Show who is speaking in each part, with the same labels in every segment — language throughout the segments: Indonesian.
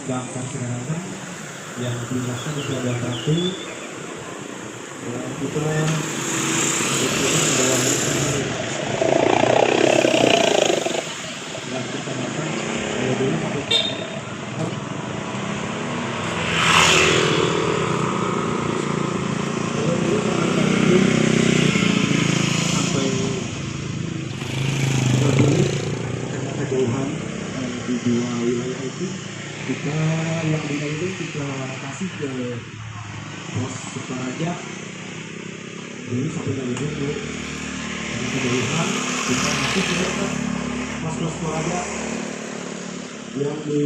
Speaker 1: dampak serangan yang dimaksud itu ada satu ya, kita dalam dan kita makan dulu sampai kejauhan di dua wilayah itu kita yang lima itu kita kasih ke pos Sukaraja jadi sampai dari dulu dengan kejauhan kita kasih ke pos Sukaraja yang di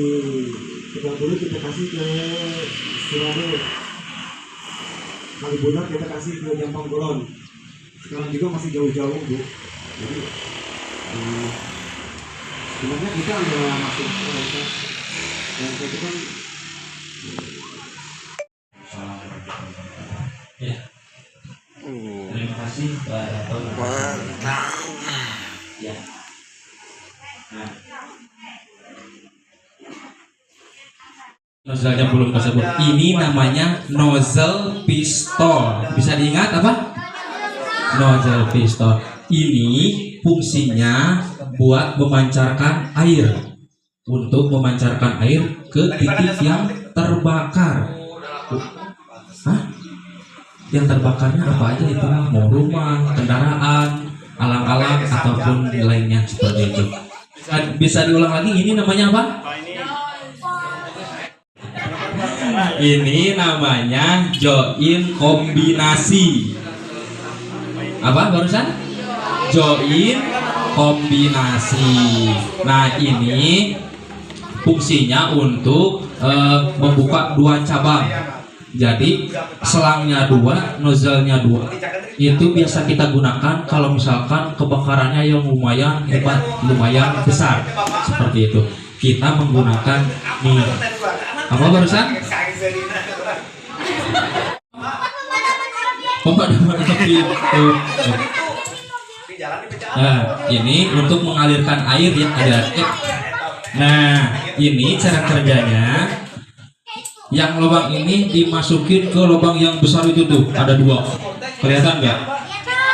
Speaker 1: sebelah dulu kita kasih ke Surabaya Kalibunak kita kasih ke Jampang Golon sekarang juga masih jauh-jauh Bu jadi sebenarnya kita udah masuk dan itu kan
Speaker 2: ya. Terima kasih Pak Raton. Ya. Nah. Nozzle-nya belum tersebut. Ini namanya nozzle pistol. Bisa diingat apa? Nozzle pistol. Ini fungsinya buat memancarkan air, untuk memancarkan air ke titik yang terbakar. Hah? Yang terbakarnya apa aja itu? Mau rumah, kendaraan, alang-alang ataupun lainnya seperti itu. Bisa diulang lagi, ini namanya apa? Ini namanya join kombinasi. Apa barusan? Join kombinasi. Nah ini fungsinya untuk membuka dua cabang. Jadi selangnya dua, nozzle-nya dua. Itu biasa kita gunakan kalau misalkan kebakarannya yang lumayan hebat, lumayan besar seperti itu. Kita menggunakan nih apa barusan? Pemadaman api itu. Nah, ini untuk mengalirkan air ya ada. Nah, ini cara kerjanya. Yang lubang ini dimasukin ke lubang yang besar itu tuh, ada dua. Kelihatan nggak?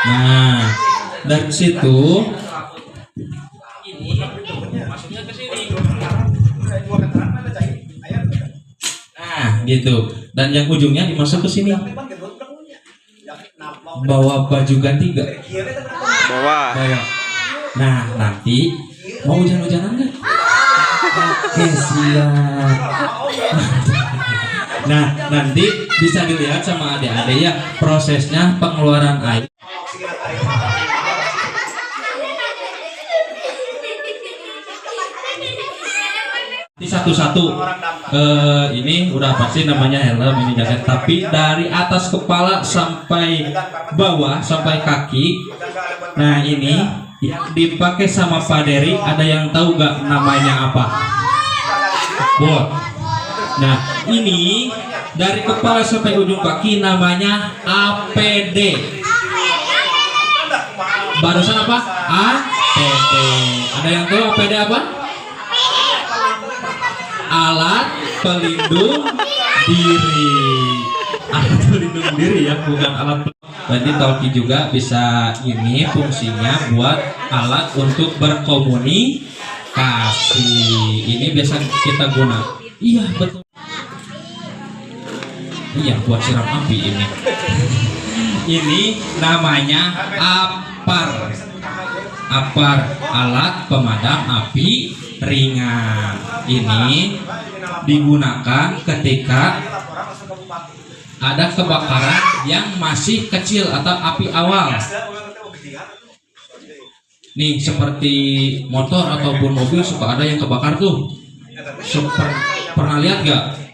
Speaker 2: Nah, dari situ ini masuknya ke sini. Nah, gitu. Dan yang ujungnya dimasuk ke sini. Bawa baju ganti gak?
Speaker 3: Bawa.
Speaker 2: Nah nanti mau hujan-hujanan nggak? Oke siap. Nah nanti bisa dilihat sama adik-adik ya prosesnya pengeluaran air. Ini satu-satu ini udah pasti namanya helm ini jaket, tapi dari atas kepala sampai bawah sampai kaki. Nah ini yang dipakai sama Pak Dery, ada yang tahu nggak namanya apa? Bot. Nah ini dari kepala sampai ujung kaki namanya APD. Barusan apa? APD. Ada yang tahu APD apa? Alat pelindung diri. Alat pelindung diri ya, bukan alat. Nanti talkie juga bisa, ini fungsinya buat alat untuk berkomunikasi. Ini biasa kita guna. Iya betul. Iya buat siram api ini. Ini namanya APAR. APAR, alat pemadam api ringan. Ini digunakan ketika ada kebakaran yang masih kecil atau api awal. Nih seperti motor ataupun mobil suka ada yang kebakar tuh. Pernah lihat gak?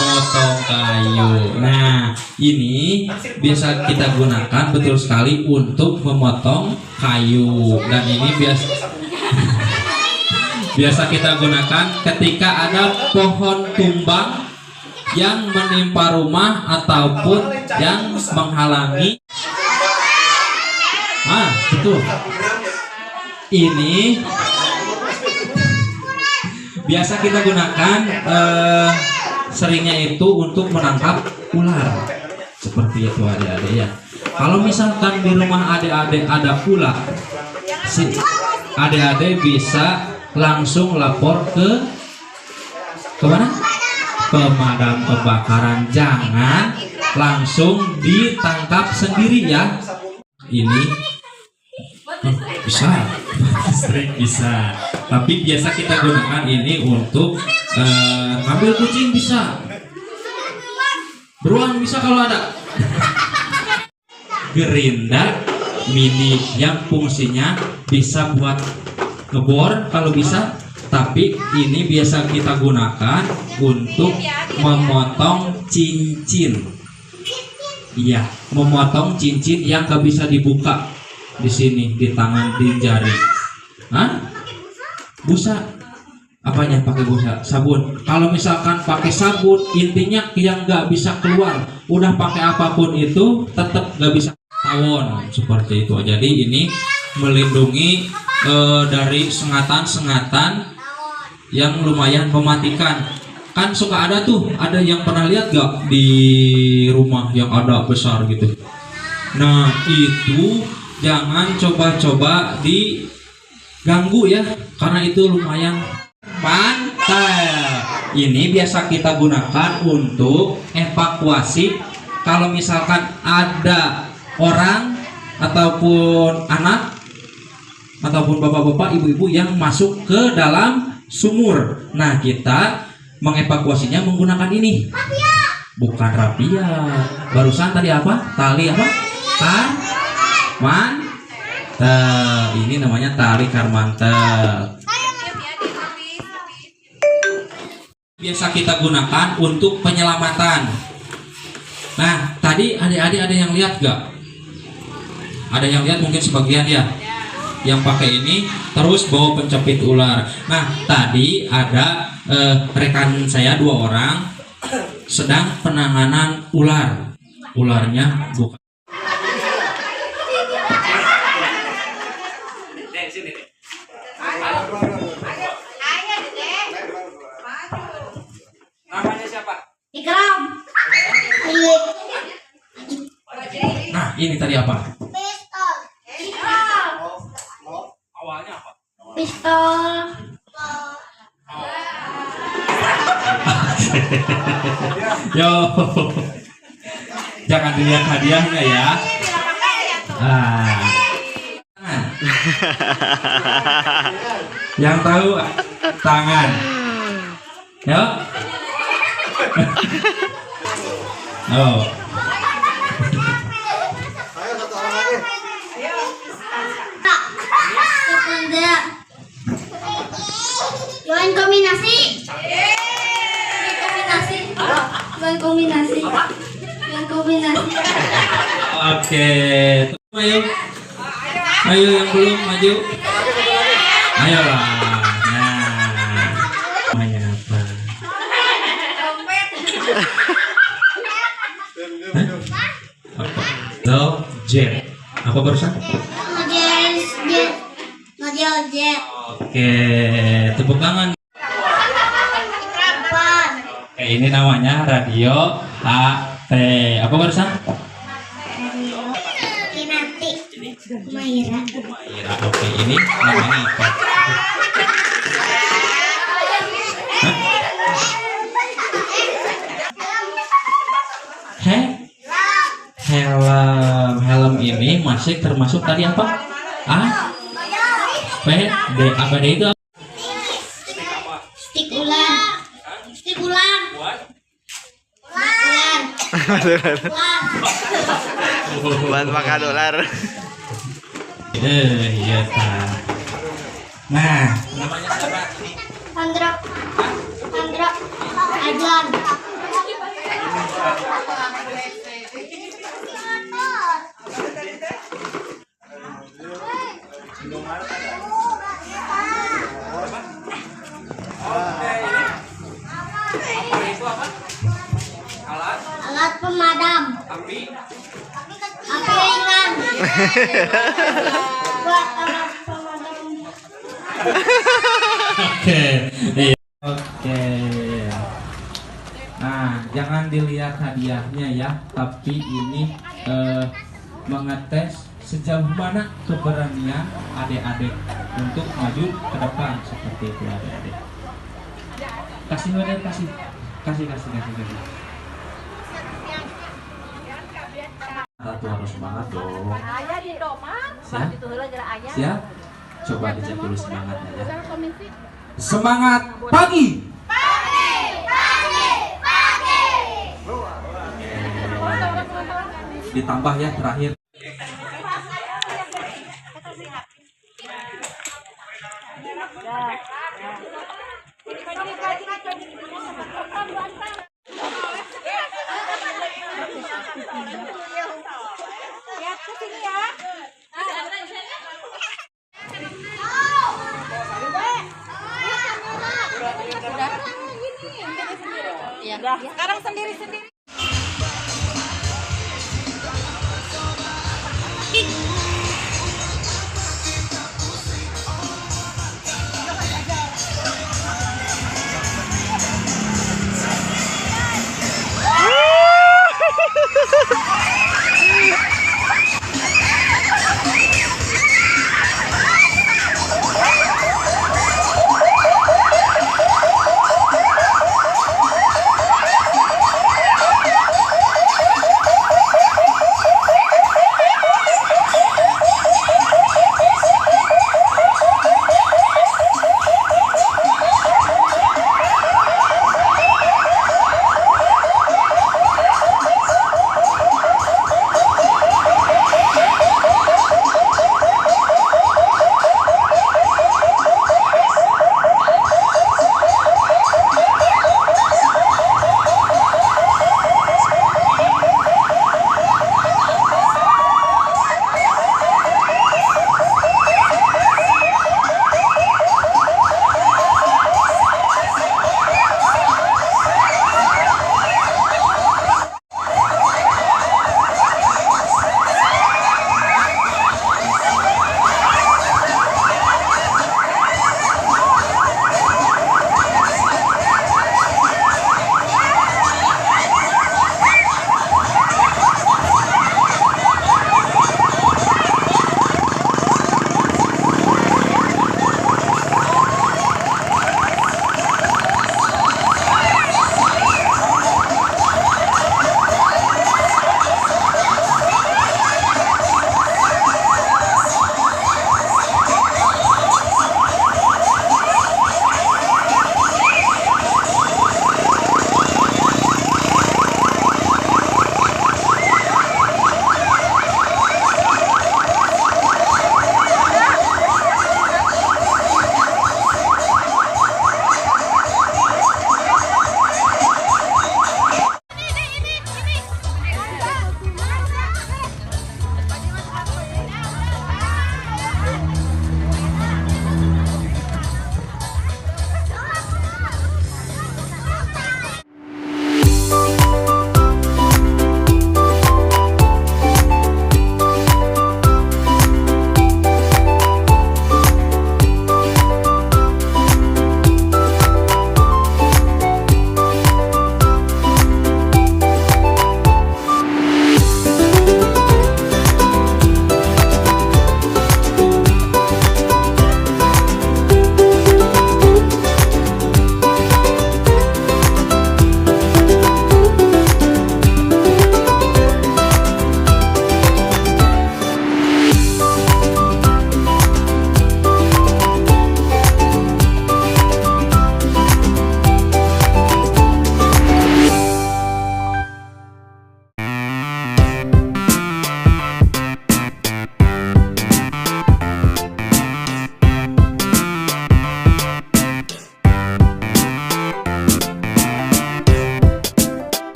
Speaker 2: Motong kayu. Nah ini biasa kita gunakan betul sekali untuk memotong kayu. Dan ini biasa kita gunakan ketika ada pohon tumbang yang menimpa rumah ataupun yang menghalangi. Betul. Ini biasa kita gunakan seringnya itu untuk menangkap ular. Seperti itu adik-adik ya. Kalau misalkan di rumah adik-adik ada ular, si adik-adik bisa langsung lapor ke mana? Pemadam kebakaran. Jangan langsung ditangkap sendiri ya. Ini bisa, sering bisa. Tapi biasa kita gunakan ini untuk ngambil kucing bisa, beruang bisa kalau ada. Gerinda mini yang fungsinya bisa buat ngebor kalau bisa. Tapi ini biasa kita gunakan untuk memotong cincin. Iya, memotong cincin yang gak bisa dibuka di sini, di tangan, di jari. Hah? Busa? Apanya pakai busa? Sabun. Kalau misalkan pakai sabun, intinya yang gak bisa keluar. Udah pakai apapun itu, tetap gak bisa tawon. Seperti itu. Jadi ini melindungi dari sengatan-sengatan yang lumayan mematikan. Kan suka ada tuh, ada yang pernah lihat gak di rumah yang ada besar gitu. Nah itu jangan coba-coba diganggu ya, karena itu lumayan pantai. Ini biasa kita gunakan untuk evakuasi kalau misalkan ada orang ataupun anak ataupun bapak-bapak, ibu-ibu yang masuk ke dalam sumur. Nah kita mengevakuasinya menggunakan ini. Bukan rapia. Barusan tadi apa? Tali apa? Karmantel. Ini namanya tali karmantel. Biasa kita gunakan untuk penyelamatan. Nah tadi adik-adik ada yang lihat gak? Ada yang lihat mungkin sebagian ya, yang pakai ini terus bawa pencepit ular. Nah tadi ada rekan saya 2 orang sedang penanganan ular. Ularnya bukan. Namanya siapa?
Speaker 3: Ikram.
Speaker 2: Nah ini tadi apa?
Speaker 3: Pistol. Ikram.
Speaker 2: Awalnya apa?
Speaker 3: Pistol.
Speaker 2: Yo, jangan dilihat hadiahnya ya. Yang tahu tangan. Yo. Oh.
Speaker 3: Join kombinasi. Join kombinasi. Join kombinasi.
Speaker 2: Oke. Ayo. Ayo yang belum maju. Ayolah. Nah. Namanya apa? Apa? Jet. Apa barusan?
Speaker 3: Jet.
Speaker 2: Oke, tepuk tangan. Oke, ini namanya radio HT. Apa barusan?
Speaker 3: Kinati. Maira.
Speaker 2: Maira. Oke, ini namanya apa? Hah? Helm ini masih termasuk tadi apa? Apa itu?
Speaker 3: Stik ular. Stik ular.
Speaker 4: Buat makan ular.
Speaker 2: Iya tak. Nah, namanya siapa?
Speaker 3: Sandra. Adlan. Alat pemadam. Api ringan. Buat alat pemadam.
Speaker 2: Oke. Nah, jangan dilihat hadiahnya ya, tapi ini mengetes sejauh mana keberanian adik-adik untuk maju ke depan seperti itu adik-adik. Kasih wadah, kasih. Ratu harus semangat dong. Siap? Coba dicek dulu semangatnya ya. Semangat pagi. Ditambah ya terakhir.
Speaker 5: Sekarang sendiri-sendiri.